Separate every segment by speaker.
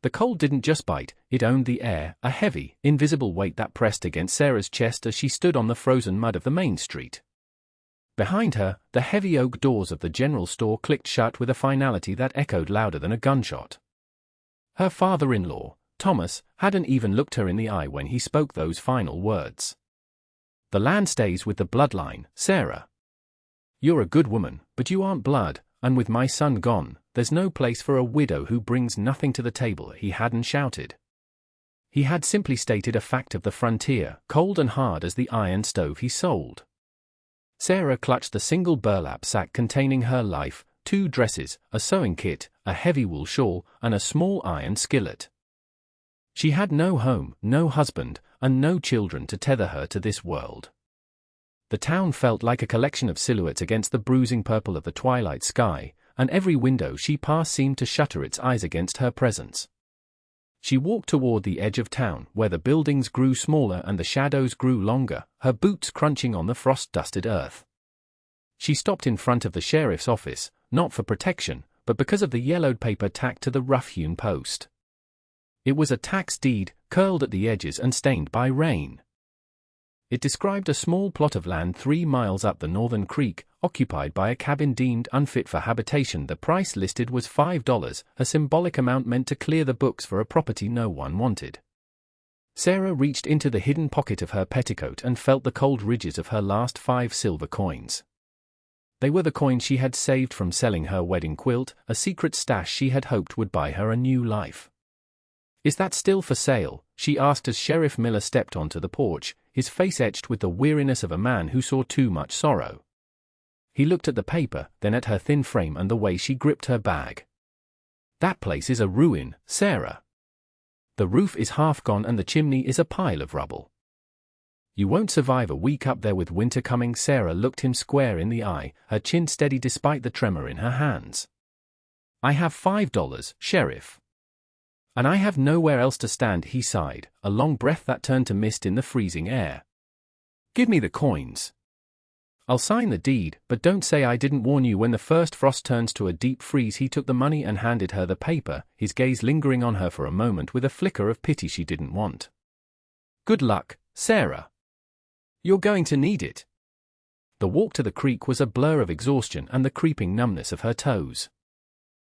Speaker 1: The cold didn't just bite, it owned the air, a heavy, invisible weight that pressed against Sarah's chest as she stood on the frozen mud of the main street. Behind her, the heavy oak doors of the general store clicked shut with a finality that echoed louder than a gunshot. Her father-in-law, Thomas, hadn't even looked her in the eye when he spoke those final words. "The land stays with the bloodline, Sarah. You're a good woman, but you aren't blood, and with my son gone, there's no place for a widow who brings nothing to the table," he hadn't shouted. He had simply stated a fact of the frontier, cold and hard as the iron stove he sold. Sarah clutched the single burlap sack containing her life, 2 dresses, a sewing kit, a heavy wool shawl, and a small iron skillet. She had no home, no husband, and no children to tether her to this world. The town felt like a collection of silhouettes against the bruising purple of the twilight sky, and every window she passed seemed to shutter its eyes against her presence. She walked toward the edge of town, where the buildings grew smaller and the shadows grew longer, her boots crunching on the frost-dusted earth. She stopped in front of the sheriff's office, not for protection, but because of the yellowed paper tacked to the rough-hewn post. It was a tax deed, curled at the edges and stained by rain. It described a small plot of land 3 miles up the northern creek, occupied by a cabin deemed unfit for habitation. The price listed was $5, a symbolic amount meant to clear the books for a property no one wanted. Sarah reached into the hidden pocket of her petticoat and felt the cold ridges of her last 5 silver coins. They were the coins she had saved from selling her wedding quilt, a secret stash she had hoped would buy her a new life. "Is that still for sale?" she asked as Sheriff Miller stepped onto the porch, his face etched with the weariness of a man who saw too much sorrow. He looked at the paper, then at her thin frame and the way she gripped her bag. "That place is a ruin, Sarah. The roof is half gone and the chimney is a pile of rubble. You won't survive a week up there with winter coming." Sarah looked him square in the eye, her chin steady despite the tremor in her hands. "I have $5, Sheriff. And I have nowhere else to stand," he sighed, a long breath that turned to mist in the freezing air. "Give me the coins. I'll sign the deed, but don't say I didn't warn you." When the first frost turns to a deep freeze, he took the money and handed her the paper, his gaze lingering on her for a moment with a flicker of pity she didn't want. "Good luck, Sarah. You're going to need it." The walk to the creek was a blur of exhaustion and the creeping numbness of her toes.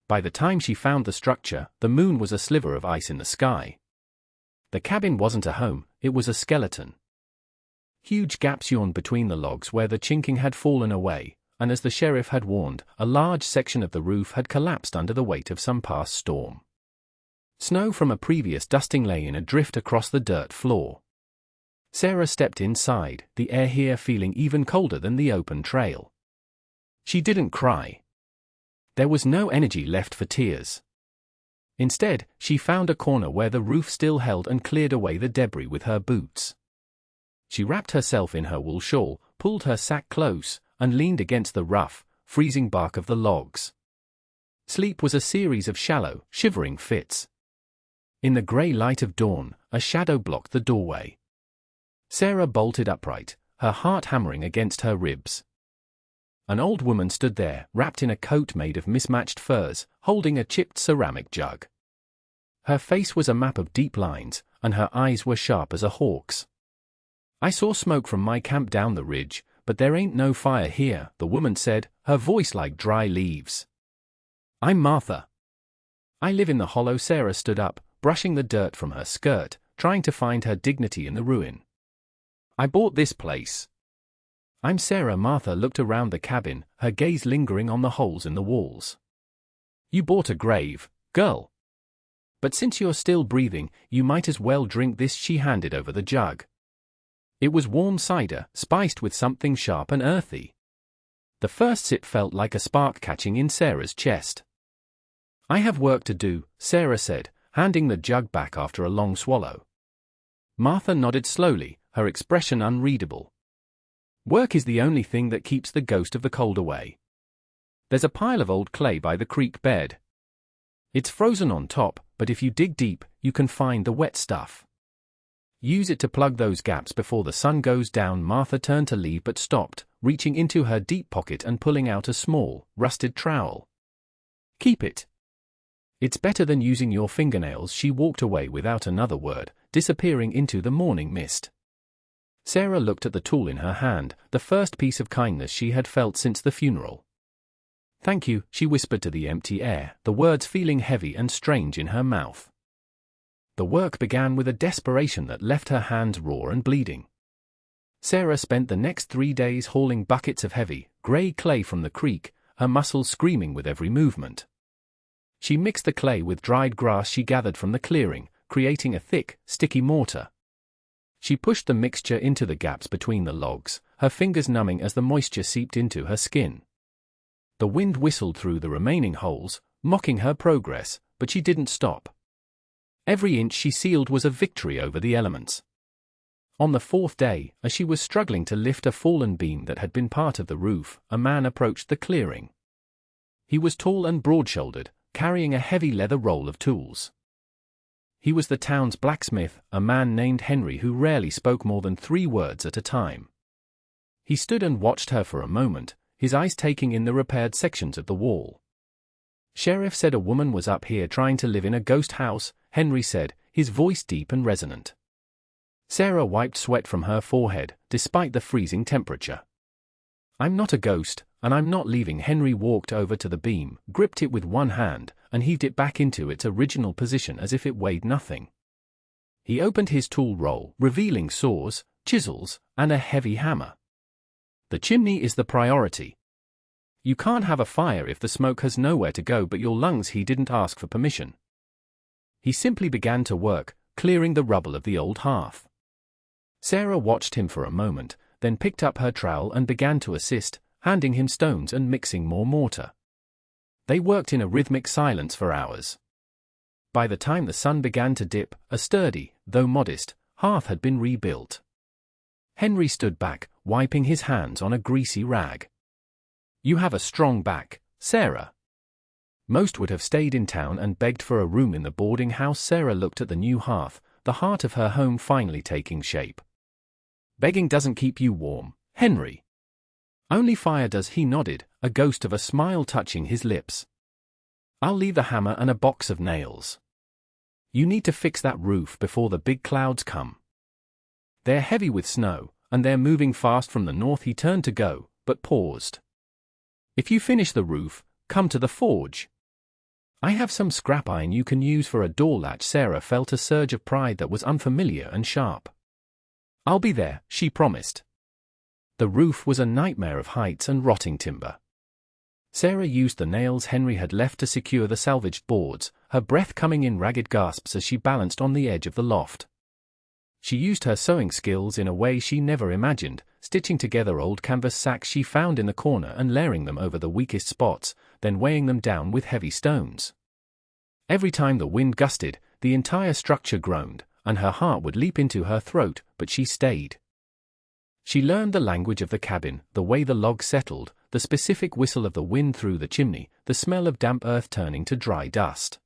Speaker 1: By the time she found the structure, the moon was a sliver of ice in the sky. The cabin wasn't a home, it was a skeleton. Huge gaps yawned between the logs where the chinking had fallen away, and as the sheriff had warned, a large section of the roof had collapsed under the weight of some past storm. Snow from a previous dusting lay in a drift across the dirt floor. Sarah stepped inside, the air here feeling even colder than the open trail. She didn't cry. There was no energy left for tears. Instead, she found a corner where the roof still held and cleared away the debris with her boots. She wrapped herself in her wool shawl, pulled her sack close, and leaned against the rough, freezing bark of the logs. Sleep was a series of shallow, shivering fits. In the grey light of dawn, a shadow blocked the doorway. Sarah bolted upright, her heart hammering against her ribs. An old woman stood there, wrapped in a coat made of mismatched furs, holding a chipped ceramic jug. Her face was a map of deep lines, and her eyes were sharp as a hawk's. "I saw smoke from my camp down the ridge, but there ain't no fire here," the woman said, her voice like dry leaves. "I'm Martha. I live in the hollow." Sarah stood up, brushing the dirt from her skirt, trying to find her dignity in the ruin. "I bought this place." "I'm Sarah." Martha looked around the cabin, her gaze lingering on the holes in the walls. "You bought a grave, girl. But since you're still breathing, you might as well drink this." She handed over the jug. It was warm cider, spiced with something sharp and earthy. The first sip felt like a spark catching in Sarah's chest. "I have work to do," Sarah said, handing the jug back after a long swallow. Martha nodded slowly, her expression unreadable. "Work is the only thing that keeps the ghost of the cold away. There's a pile of old clay by the creek bed. It's frozen on top, but if you dig deep, you can find the wet stuff. Use it to plug those gaps before the sun goes down." Martha turned to leave but stopped, reaching into her deep pocket and pulling out a small, rusted trowel. "Keep it. It's better than using your fingernails. She walked away without another word, disappearing into the morning mist. Sarah looked at the tool in her hand, the first piece of kindness she had felt since the funeral. "Thank you," she whispered to the empty air, the words feeling heavy and strange in her mouth. The work began with a desperation that left her hands raw and bleeding. Sarah spent the next 3 days hauling buckets of heavy, grey clay from the creek, her muscles screaming with every movement. She mixed the clay with dried grass she gathered from the clearing, creating a thick, sticky mortar. She pushed the mixture into the gaps between the logs, her fingers numbing as the moisture seeped into her skin. The wind whistled through the remaining holes, mocking her progress, but she didn't stop. Every inch she sealed was a victory over the elements. On the 4th day, as she was struggling to lift a fallen beam that had been part of the roof, a man approached the clearing. He was tall and broad-shouldered, carrying a heavy leather roll of tools. He was the town's blacksmith, a man named Henry who rarely spoke more than 3 words at a time. He stood and watched her for a moment, his eyes taking in the repaired sections of the wall. "Sheriff said a woman was up here trying to live in a ghost house," Henry said, his voice deep and resonant. Sarah wiped sweat from her forehead, despite the freezing temperature. "I'm not a ghost, and I'm not leaving." Henry walked over to the beam, gripped it with one hand, and heaved it back into its original position as if it weighed nothing. He opened his tool roll, revealing saws, chisels, and a heavy hammer. "The chimney is the priority. You can't have a fire if the smoke has nowhere to go but your lungs." He didn't ask for permission. He simply began to work, clearing the rubble of the old hearth. Sarah watched him for a moment, then picked up her trowel and began to assist, handing him stones and mixing more mortar. They worked in a rhythmic silence for hours. By the time the sun began to dip, a sturdy, though modest, hearth had been rebuilt. Henry stood back, wiping his hands on a greasy rag. "You have a strong back, Sarah." Most would have stayed in town and begged for a room in the boarding house. Sarah looked at the new hearth, the heart of her home finally taking shape. "Begging doesn't keep you warm, Henry." "Only fire does." He nodded, a ghost of a smile touching his lips. "I'll leave the hammer and a box of nails. You need to fix that roof before the big clouds come. They're heavy with snow, and they're moving fast from the north." He turned to go, but paused. "If you finish the roof, come to the forge. I have some scrap iron you can use for a door latch." Sarah felt a surge of pride that was unfamiliar and sharp. "I'll be there," she promised. The roof was a nightmare of heights and rotting timber. Sarah used the nails Henry had left to secure the salvaged boards, her breath coming in ragged gasps as she balanced on the edge of the loft. She used her sewing skills in a way she never imagined, stitching together old canvas sacks she found in the corner and layering them over the weakest spots, then weighing them down with heavy stones. Every time the wind gusted, the entire structure groaned, and her heart would leap into her throat, but she stayed. She learned the language of the cabin, the way the logs settled, the specific whistle of the wind through the chimney, the smell of damp earth turning to dry dust.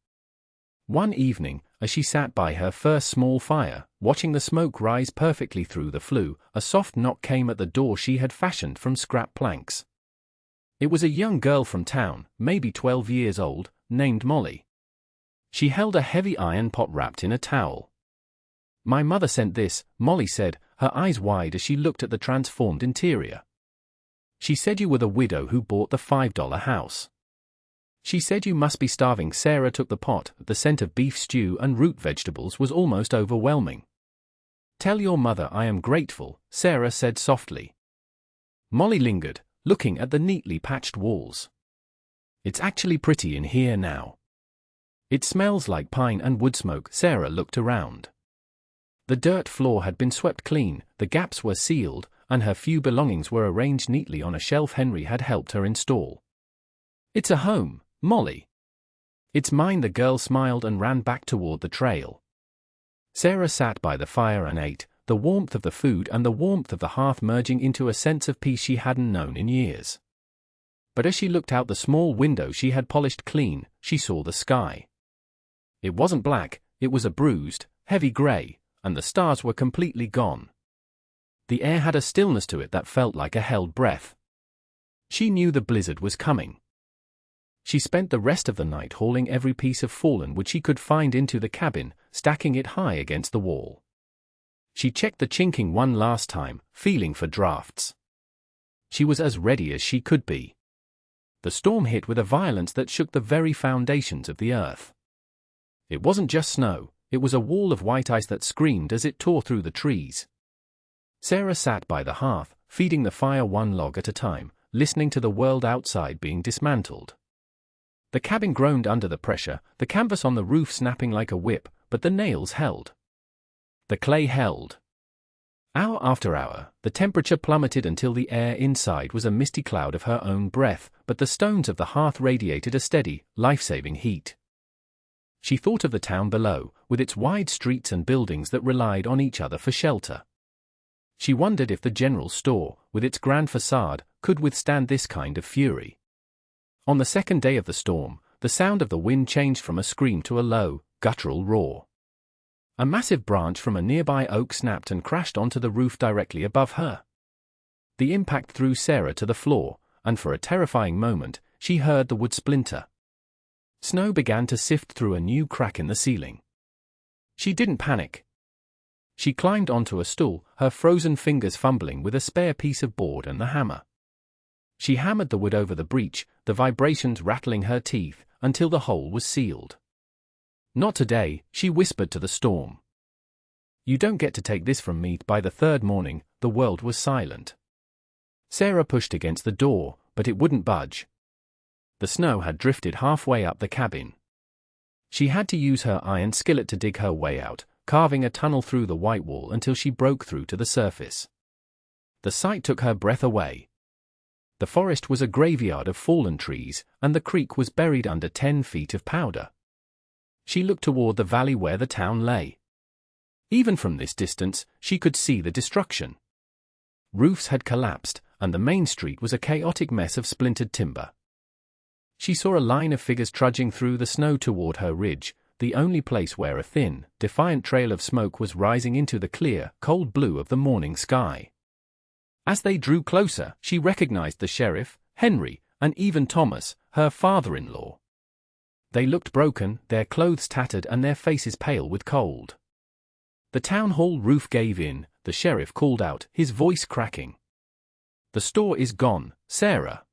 Speaker 1: One evening, as she sat by her first small fire, watching the smoke rise perfectly through the flue, a soft knock came at the door she had fashioned from scrap planks. It was a young girl from town, maybe 12 years old, named Molly. She held a heavy iron pot wrapped in a towel. "My mother sent this," Molly said, her eyes wide as she looked at the transformed interior. "She said you were the widow who bought the $5 house. She said you must be starving." Sarah took the pot. The scent of beef stew and root vegetables was almost overwhelming. "Tell your mother I am grateful," Sarah said softly. Molly lingered, looking at the neatly patched walls. "It's actually pretty in here now. It smells like pine and wood smoke." Sarah looked around. The dirt floor had been swept clean, the gaps were sealed, and her few belongings were arranged neatly on a shelf Henry had helped her install. "It's a home, Molly." "It's mine." The girl smiled and ran back toward the trail. Sarah sat by the fire and ate, the warmth of the food and the warmth of the hearth merging into a sense of peace she hadn't known in years. But as she looked out the small window she had polished clean, she saw the sky. It wasn't black, it was a bruised, heavy gray, and the stars were completely gone. The air had a stillness to it that felt like a held breath. She knew the blizzard was coming. She spent the rest of the night hauling every piece of fallen wood she could find into the cabin, stacking it high against the wall. She checked the chinking one last time, feeling for drafts. She was as ready as she could be. The storm hit with a violence that shook the very foundations of the earth. It wasn't just snow, it was a wall of white ice that screamed as it tore through the trees. Sarah sat by the hearth, feeding the fire one log at a time, listening to the world outside being dismantled. The cabin groaned under the pressure, the canvas on the roof snapping like a whip, but the nails held. The clay held. Hour after hour, the temperature plummeted until the air inside was a misty cloud of her own breath, but the stones of the hearth radiated a steady, life-saving heat. She thought of the town below, with its wide streets and buildings that relied on each other for shelter. She wondered if the general store, with its grand facade, could withstand this kind of fury. On the second day of the storm, the sound of the wind changed from a scream to a low, guttural roar. A massive branch from a nearby oak snapped and crashed onto the roof directly above her. The impact threw Sarah to the floor, and for a terrifying moment, she heard the wood splinter. Snow began to sift through a new crack in the ceiling. She didn't panic. She climbed onto a stool, her frozen fingers fumbling with a spare piece of board and the hammer. She hammered the wood over the breach, the vibrations rattling her teeth, until the hole was sealed. "Not today," she whispered to the storm. "You don't get to take this from me." By the third morning, the world was silent. Sarah pushed against the door, but it wouldn't budge. The snow had drifted halfway up the cabin. She had to use her iron skillet to dig her way out, carving a tunnel through the white wall until she broke through to the surface. The sight took her breath away. The forest was a graveyard of fallen trees, and the creek was buried under 10 feet of powder. She looked toward the valley where the town lay. Even from this distance, she could see the destruction. Roofs had collapsed, and the main street was a chaotic mess of splintered timber. She saw a line of figures trudging through the snow toward her ridge, the only place where a thin, defiant trail of smoke was rising into the clear, cold blue of the morning sky. As they drew closer, she recognized the sheriff, Henry, and even Thomas, her father-in-law. They looked broken, their clothes tattered and their faces pale with cold. The town hall roof gave in, the sheriff called out, his voice cracking. "The store is gone, Sarah.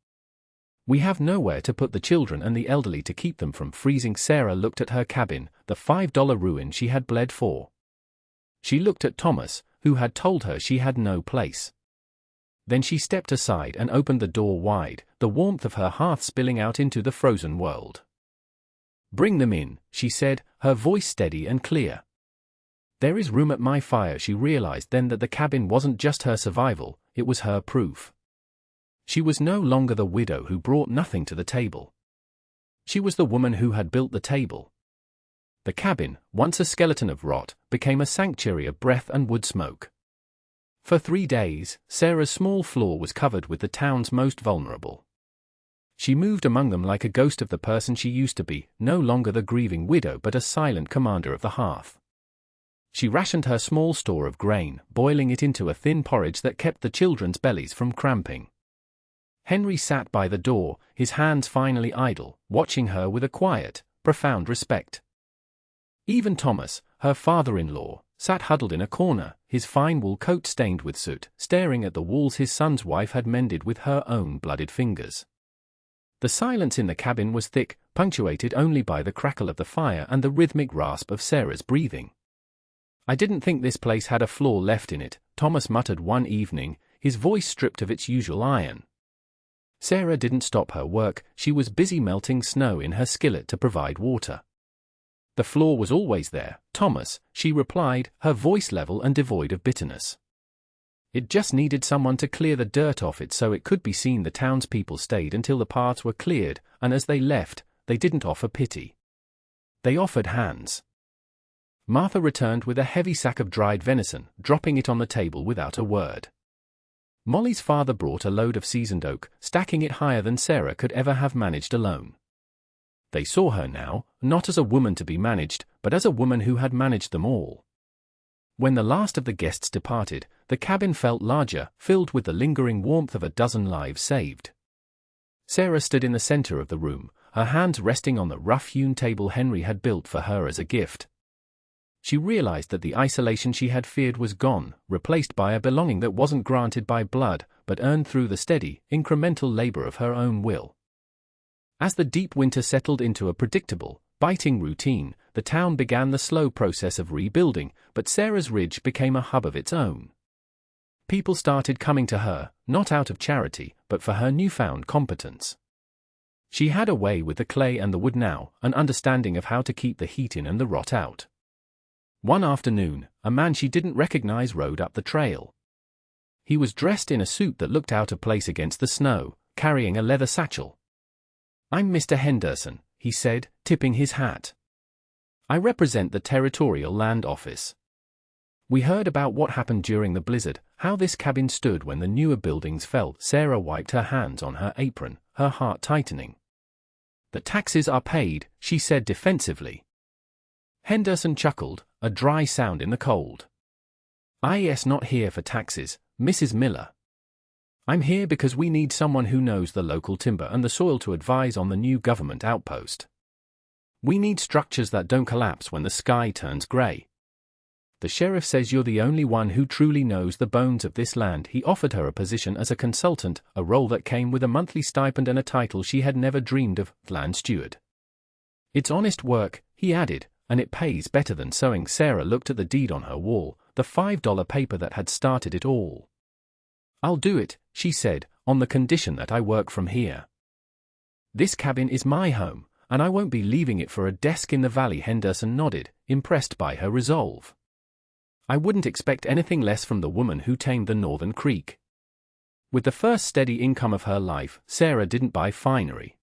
Speaker 1: We have nowhere to put the children and the elderly to keep them from freezing." Sarah looked at her cabin, the $5 ruin she had bled for. She looked at Thomas, who had told her she had no place. Then she stepped aside and opened the door wide, the warmth of her hearth spilling out into the frozen world. "Bring them in," she said, her voice steady and clear. "There is room at my fire." She realized then that the cabin wasn't just her survival, it was her proof. She was no longer the widow who brought nothing to the table. She was the woman who had built the table. The cabin, once a skeleton of rot, became a sanctuary of breath and wood smoke. For 3 days, Sarah's small floor was covered with the town's most vulnerable. She moved among them like a ghost of the person she used to be, no longer the grieving widow but a silent commander of the hearth. She rationed her small store of grain, boiling it into a thin porridge that kept the children's bellies from cramping. Henry sat by the door, his hands finally idle, watching her with a quiet, profound respect. Even Thomas, her father-in-law, sat huddled in a corner, his fine wool coat stained with soot, staring at the walls his son's wife had mended with her own blooded fingers. The silence in the cabin was thick, punctuated only by the crackle of the fire and the rhythmic rasp of Sarah's breathing. "I didn't think this place had a flaw left in it," Thomas muttered one evening, his voice stripped of its usual iron. Sarah didn't stop her work, she was busy melting snow in her skillet to provide water. "The flaw was always there, Thomas," she replied, her voice level and devoid of bitterness. "It just needed someone to clear the dirt off it so it could be seen." The townspeople stayed until the paths were cleared, and as they left, they didn't offer pity. They offered hands. Martha returned with a heavy sack of dried venison, dropping it on the table without a word. Molly's father brought a load of seasoned oak, stacking it higher than Sarah could ever have managed alone. They saw her now, not as a woman to be managed, but as a woman who had managed them all. When the last of the guests departed, the cabin felt larger, filled with the lingering warmth of a dozen lives saved. Sarah stood in the center of the room, her hands resting on the rough-hewn table Henry had built for her as a gift. She realized that the isolation she had feared was gone, replaced by a belonging that wasn't granted by blood, but earned through the steady, incremental labor of her own will. As the deep winter settled into a predictable, biting routine, the town began the slow process of rebuilding, but Sarah's Ridge became a hub of its own. People started coming to her, not out of charity, but for her newfound competence. She had a way with the clay and the wood now, an understanding of how to keep the heat in and the rot out. One afternoon, a man she didn't recognize rode up the trail. He was dressed in a suit that looked out of place against the snow, carrying a leather satchel. "I'm Mr. Henderson," he said, tipping his hat. "I represent the Territorial Land Office. We heard about what happened during the blizzard, how this cabin stood when the newer buildings fell." Sarah wiped her hands on her apron, her heart tightening. "The taxes are paid," she said defensively. Henderson chuckled, a dry sound in the cold. "Yes, not here for taxes, Mrs. Miller. I'm here because we need someone who knows the local timber and the soil to advise on the new government outpost. We need structures that don't collapse when the sky turns gray. The sheriff says you're the only one who truly knows the bones of this land." He offered her a position as a consultant, a role that came with a monthly stipend and a title she had never dreamed of, land steward. "It's honest work," he added, "and it pays better than sewing." Sarah looked at the deed on her wall, the $5 paper that had started it all. "I'll do it," she said, "on the condition that I work from here. This cabin is my home, and I won't be leaving it for a desk in the valley." Henderson nodded, impressed by her resolve. "I wouldn't expect anything less from the woman who tamed the Northern Creek." With the first steady income of her life, Sarah didn't buy finery.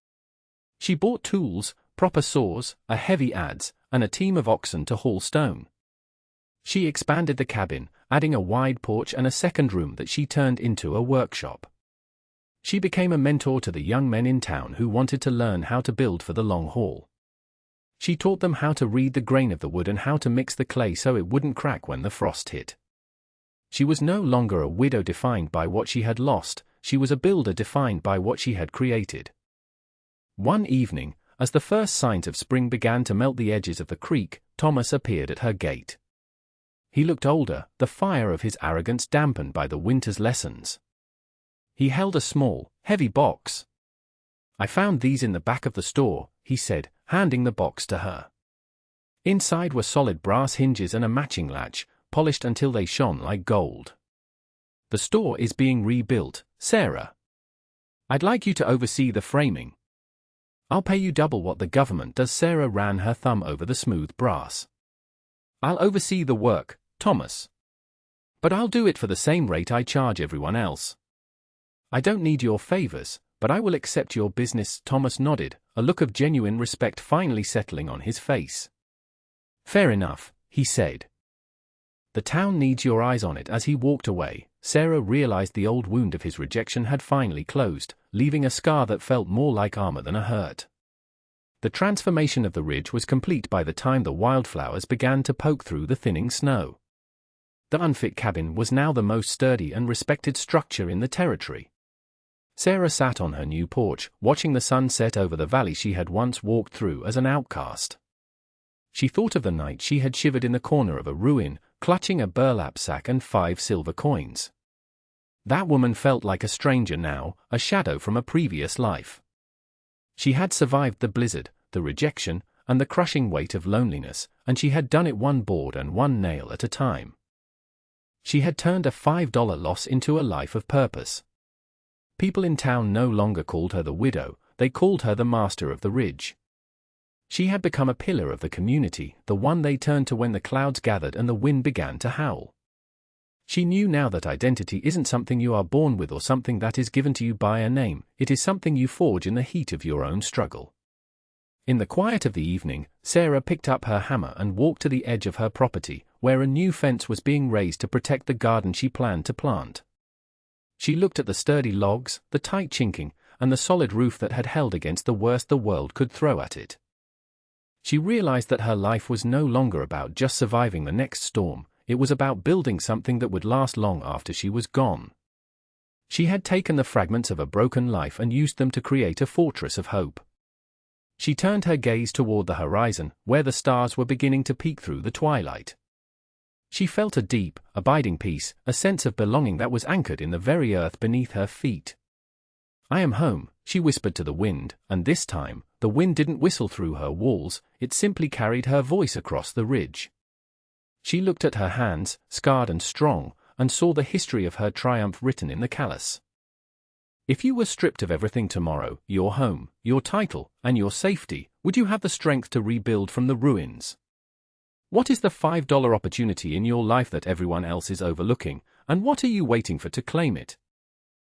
Speaker 1: She bought tools, proper saws, a heavy adze, and a team of oxen to haul stone. She expanded the cabin, adding a wide porch and a second room that she turned into a workshop. She became a mentor to the young men in town who wanted to learn how to build for the long haul. She taught them how to read the grain of the wood and how to mix the clay so it wouldn't crack when the frost hit. She was no longer a widow defined by what she had lost, she was a builder defined by what she had created. One evening, as the first signs of spring began to melt the edges of the creek, Thomas appeared at her gate. He looked older, the fire of his arrogance dampened by the winter's lessons. He held a small, heavy box. "I found these in the back of the store," he said, handing the box to her. Inside were solid brass hinges and a matching latch, polished until they shone like gold. "The store is being rebuilt, Sarah. I'd like you to oversee the framing. I'll pay you double what the government does." Sarah ran her thumb over the smooth brass. "I'll oversee the work, Thomas. But I'll do it for the same rate I charge everyone else. I don't need your favors, but I will accept your business." Thomas nodded, a look of genuine respect finally settling on his face. "Fair enough," he said. "The town needs your eyes on it." As he walked away, Sarah realized the old wound of his rejection had finally closed, leaving a scar that felt more like armor than a hurt. The transformation of the ridge was complete by the time the wildflowers began to poke through the thinning snow. The unfit cabin was now the most sturdy and respected structure in the territory. Sarah sat on her new porch, watching the sun set over the valley she had once walked through as an outcast. She thought of the night she had shivered in the corner of a ruin, clutching a burlap sack and 5 silver coins. That woman felt like a stranger now, a shadow from a previous life. She had survived the blizzard, the rejection, and the crushing weight of loneliness, and she had done it one board and one nail at a time. She had turned a $5 loss into a life of purpose. People in town no longer called her the widow, they called her the master of the ridge. She had become a pillar of the community, the one they turned to when the clouds gathered and the wind began to howl. She knew now that identity isn't something you are born with or something that is given to you by a name, it is something you forge in the heat of your own struggle. In the quiet of the evening, Sarah picked up her hammer and walked to the edge of her property, where a new fence was being raised to protect the garden she planned to plant. She looked at the sturdy logs, the tight chinking, and the solid roof that had held against the worst the world could throw at it. She realized that her life was no longer about just surviving the next storm, it was about building something that would last long after she was gone. She had taken the fragments of a broken life and used them to create a fortress of hope. She turned her gaze toward the horizon, where the stars were beginning to peek through the twilight. She felt a deep, abiding peace, a sense of belonging that was anchored in the very earth beneath her feet. "I am home," she whispered to the wind, and this time, the wind didn't whistle through her walls, it simply carried her voice across the ridge. She looked at her hands, scarred and strong, and saw the history of her triumph written in the callus. If you were stripped of everything tomorrow, your home, your title, and your safety, would you have the strength to rebuild from the ruins? What is the $5 opportunity in your life that everyone else is overlooking, and what are you waiting for to claim it?